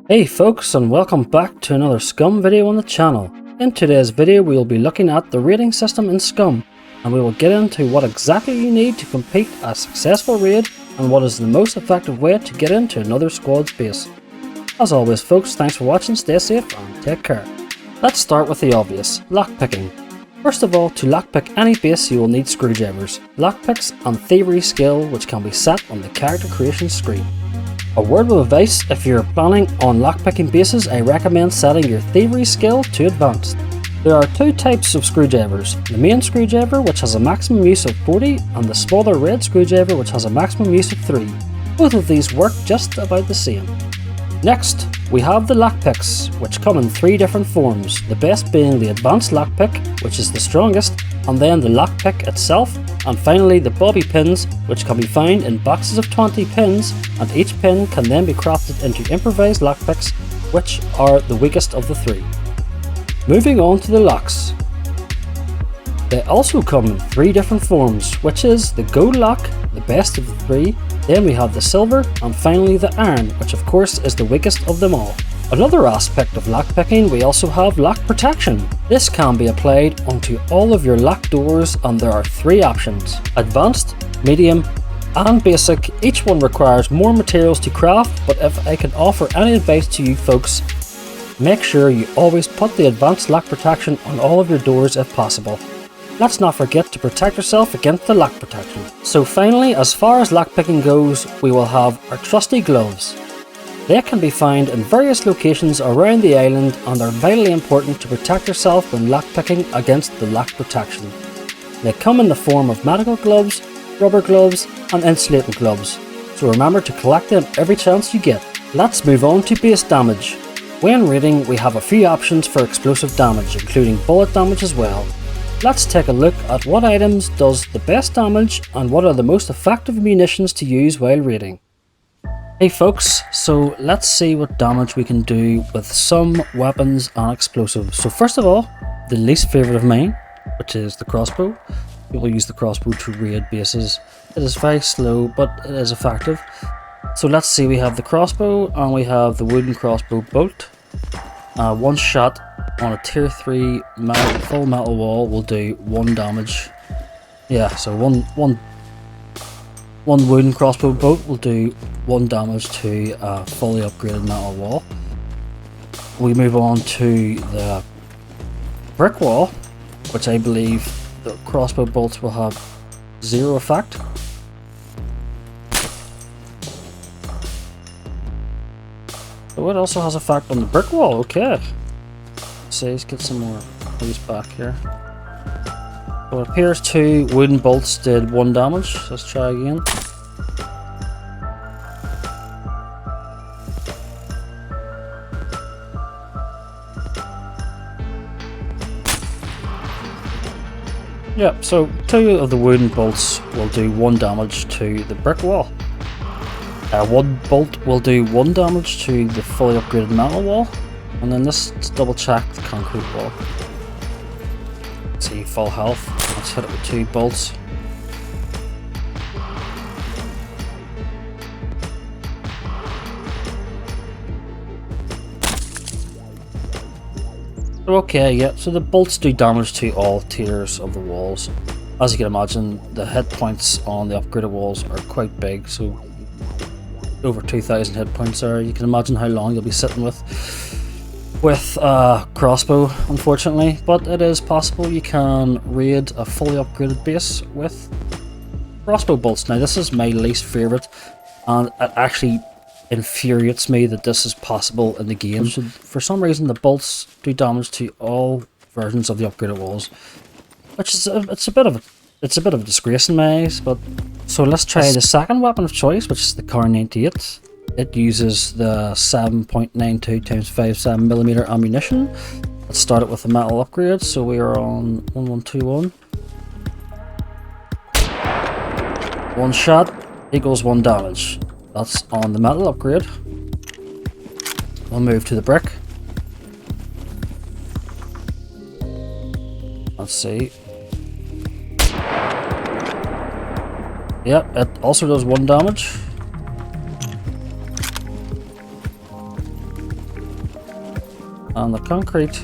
Hey folks, and welcome back to another Scum video on the channel. In today's video we will be looking at the raiding system in Scum, and we will get into what exactly you need to complete a successful raid and what is the most effective way to get into another squad's base. As always folks, thanks for watching, stay safe and take care. Let's start with the obvious, lockpicking. First of all, to lockpick any base you will need screwdrivers, lockpicks and thievery skill which can be set on the character creation screen. A word of advice: if you're planning on lockpicking bases, I recommend setting your thievery skill to advanced. There are two types of screwdrivers, the main screwdriver which has a maximum use of 40 and the smaller red screwdriver which has a maximum use of 3. Both of these work just about the same. Next, we have the lockpicks, which come in 3 different forms, the best being the advanced lockpick, which is the strongest, and then the lockpick itself, and finally the bobby pins, which can be found in boxes of 20 pins, and each pin can then be crafted into improvised lockpicks, which are the weakest of the 3. Moving on to the locks. They also come in 3 different forms, which is the gold lock, the best of the 3, then we have the silver, and finally the iron, which of course is the weakest of them all. Another aspect of lockpicking, we also have lock protection. This can be applied onto all of your locked doors, and there are 3 options: advanced, medium and basic. Each one requires more materials to craft, but if I can offer any advice to you folks, make sure you always put the advanced lock protection on all of your doors if possible. Let's not forget to protect yourself against the lock protection. So finally, as far as lockpicking goes, we will have our trusty gloves. They can be found in various locations around the island and are vitally important to protect yourself when lockpicking against the lock protection. They come in the form of medical gloves, rubber gloves and insulating gloves, so remember to collect them every chance you get. Let's move on to base damage. When raiding, we have a few options for explosive damage, including bullet damage as well. Let's take a look at what items does the best damage and what are the most effective munitions to use while raiding. Hey folks, so let's see what damage we can do with some weapons and explosives. So first of all, the least favourite of mine, which is the crossbow. People use the crossbow to raid bases. It is very slow, but it is effective. So let's see, we have the crossbow and we have the wooden crossbow bolt. One shot on a tier 3 full metal wall will do 1 damage. Yeah, so one wooden crossbow bolt will do 1 damage to a fully upgraded metal wall. We move on to the brick wall, which I believe the crossbow bolts will have 0 effect. So it also has effect on the brick wall, okay. So let's get some more of these back here. So it appears 2 wooden bolts did 1 damage. Let's try again. Yep, so 2 of the wooden bolts will do 1 damage to the brick wall. 1 bolt will do 1 damage to the fully upgraded metal wall. And then let's double check the concrete wall. Let's see, full health. Let's hit it with 2 bolts. Okay, yeah, so the bolts do damage to all tiers of the walls. As you can imagine, the hit points on the upgraded walls are quite big, so over 2,000 hit points there. You can imagine how long you'll be sitting with crossbow, unfortunately, but it is possible you can raid a fully upgraded base with crossbow bolts. Now this is my least favourite, and it actually infuriates me that this is possible in the game. So for some reason the bolts do damage to all versions of the upgraded walls, which is it's a bit of a disgrace in my eyes. But so let's try the second weapon of choice, which is the Car 98. It uses the 7.92 x 57mm ammunition. Let's start it with a metal upgrade. So we are on 1121. 1 shot equals 1 damage. That's on the metal upgrade. We'll move to the brick. Let's see. Yep, it also does 1 damage. on the concrete.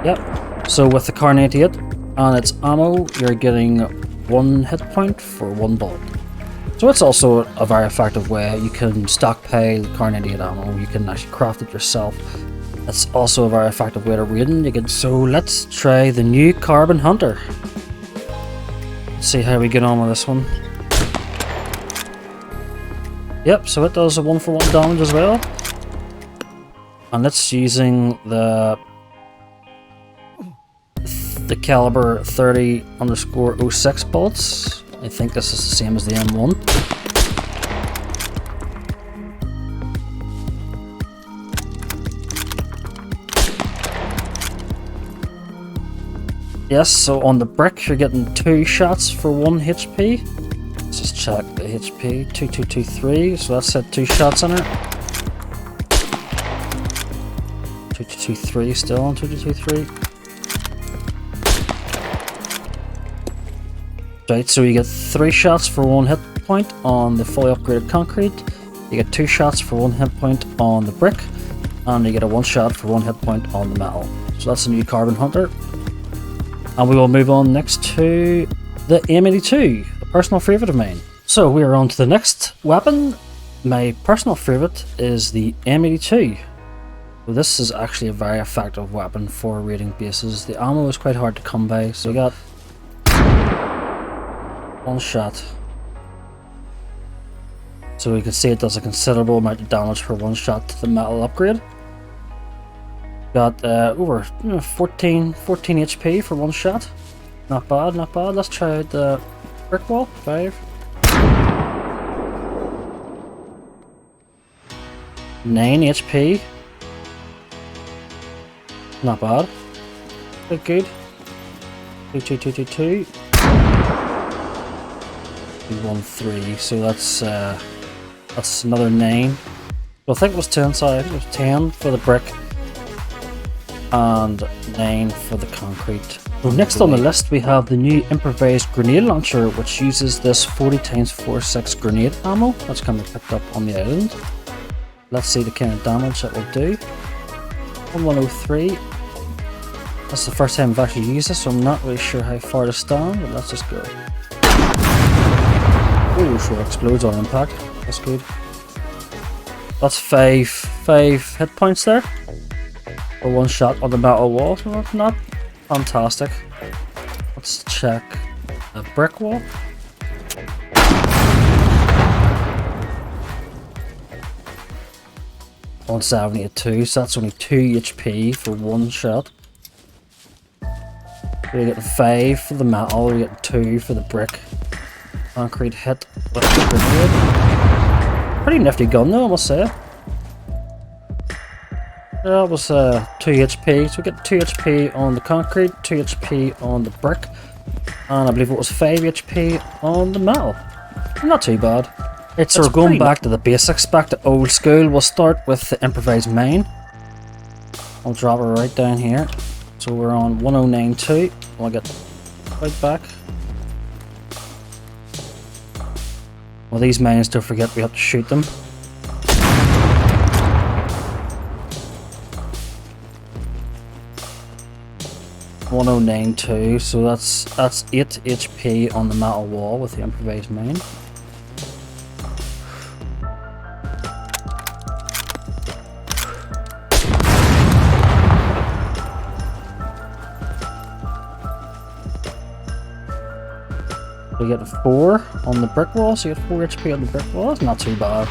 Yep. So with the Kar 98 and its ammo, you're getting 1 hit point for 1 bullet. So it's also a very effective way. You can stockpile Kar 98 ammo. You can actually craft it yourself. It's also a very effective way to raiding. So let's try the new Carbon Hunter. Let's see how we get on with this one. Yep, so it does a 1-for-1 damage as well. And it's using the caliber 30-06 bullets. I think this is the same as the M1. Yes, so on the brick you're getting 2 shots for 1 HP. Let's just check the HP. 2223, so that's at 2 shots on it. 2223 still on 2223. Right, so you get 3 shots for 1 hit point on the fully upgraded concrete. You get 2 shots for 1 hit point on the brick, and you get a 1 shot for 1 hit point on the metal. So that's the new Carbon Hunter. And we will move on next to the M82, a personal favourite of mine. So we are on to the next weapon. My personal favourite is the M82. So this is actually a very effective weapon for raiding bases. The ammo is quite hard to come by, so we got 1 shot. So you can see it does a considerable amount of damage for 1 shot to the metal upgrade. Got over 14 HP for 1 shot. Not bad, not bad. Let's try out the brick wall. 5. 9 HP. Not bad. Quite good. 2. 1-3, so that's another 9. Well, I think it was 10, sorry, I think it was 10 for the brick and 9 for the concrete. So next on the list we have the new improvised grenade launcher, which uses this 40x46 grenade ammo that's kind of picked up on the island. Let's see the kind of damage that will do. 1103. That's the first time I've actually used this, so I'm not really sure how far to stand, but let's just go. Oh, sure, explodes on impact. That's good. That's 5 hit points there for 1 shot on the metal wall. So that's not fantastic. Let's check a brick wall. $170 so that's only 2 HP for 1 shot. We're getting 5 for the metal. We're getting 2 for the brick. Concrete hit with the grenade. Pretty nifty gun though, I must say. That was 2 HP, so we get 2 HP on the concrete, 2 HP on the brick, and I believe it was 5 HP on the metal. Not too bad. Right, so we're going back to the basics, back to old school. We'll start with the improvised mine. I'll drop it right down here. So we're on 1092. I'll get right back. Well, these mines, don't forget we have to shoot them. $1092, so that's 8 HP on the metal wall with the improvised mine. We get 4 on the brick wall, so you get 4 HP on the brick wall. That's not too bad.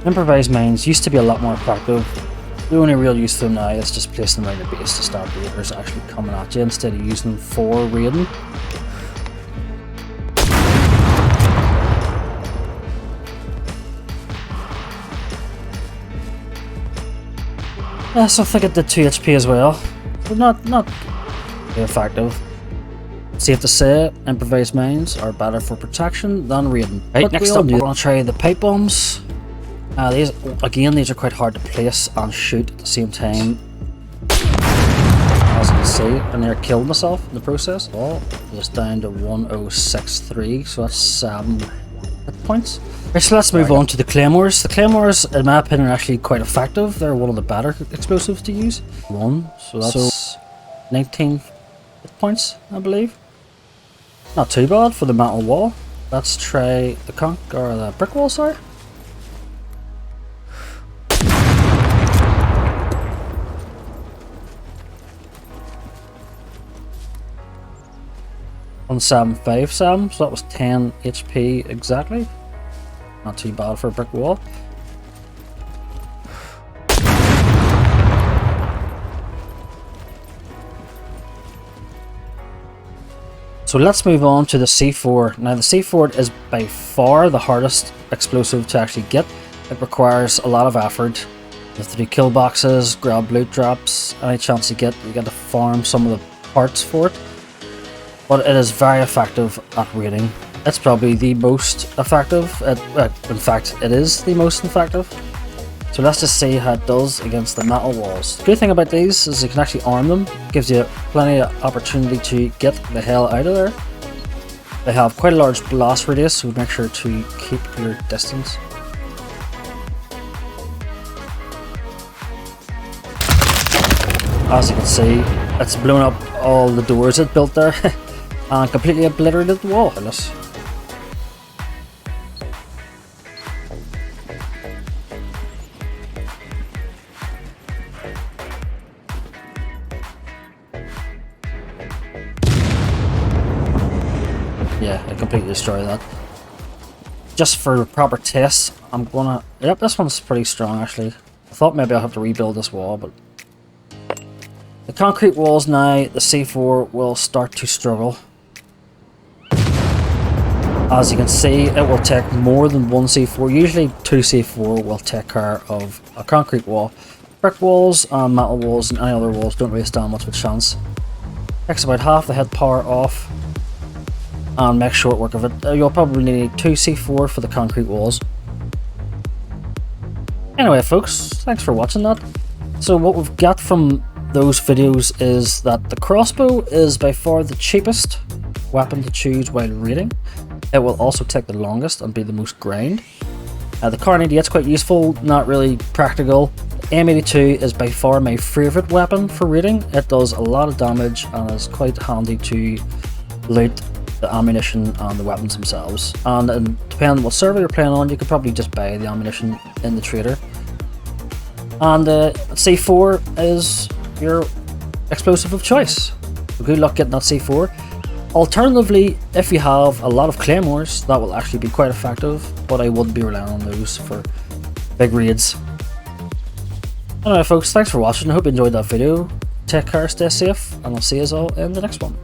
Improvised mines used to be a lot more effective. The only real use to them now is just placing them around the base to stop raiders actually coming at you instead of using them for raiding. So I think it did 2 HP as well, but not very effective. Safe to say, improvised mines are better for protection than raiding. Right, next up we're going to try the pipe bombs. These are quite hard to place and shoot at the same time. As you can see, and they're killing myself in the process. Oh, just down to 1063, so that's 7 hit points. Right, so let's move on to the claymores. The claymores, in my opinion, are actually quite effective. They're one of the better explosives to use. So that's 19 hit points, I believe. Not too bad for the metal wall. Let's try the brick wall, sorry. On 757, so that was 10 HP exactly. Not too bad for a brick wall. So let's move on to the C4. Now the C4 is by far the hardest explosive to actually get. It requires a lot of effort. You have to do kill boxes, grab loot drops, any chance you get to farm some of the parts for it. But it is very effective at raiding. It's probably the most effective. In fact, it is the most effective. So let's just see how it does against the metal walls. The good thing about these is you can actually arm them. It gives you plenty of opportunity to get the hell out of there. They have quite a large blast radius, so make sure to keep your distance. As you can see, it's blown up all the doors it built there and completely obliterated the wall. Yeah, I completely destroyed that. Just for proper tests, I'm gonna... Yep, this one's pretty strong actually. I thought maybe I'll have to rebuild this wall, but... The concrete walls now, the C4 will start to struggle. As you can see, it will take more than one C4. Usually 2 C4 will take care of a concrete wall. Brick walls and metal walls and any other walls don't really stand much of a chance. Takes about half the hit power off. And make short work of it. You'll probably need 2 C4 for the concrete walls. Anyway folks, thanks for watching that. So what we've got from those videos is that the crossbow is by far the cheapest weapon to choose while raiding. It will also take the longest and be the most grind. The Kar 98 is quite useful, not really practical. The M82 is by far my favourite weapon for raiding. It does a lot of damage and is quite handy to loot the ammunition and the weapons themselves. And depending on what server you're playing on, you could probably just buy the ammunition in the trader. And C4 is your explosive of choice. So good luck getting that C4. Alternatively, if you have a lot of claymores, that will actually be quite effective, but I wouldn't be relying on those for big raids. Anyway folks, thanks for watching. I hope you enjoyed that video. Take care, stay safe, and I'll see you all in the next one.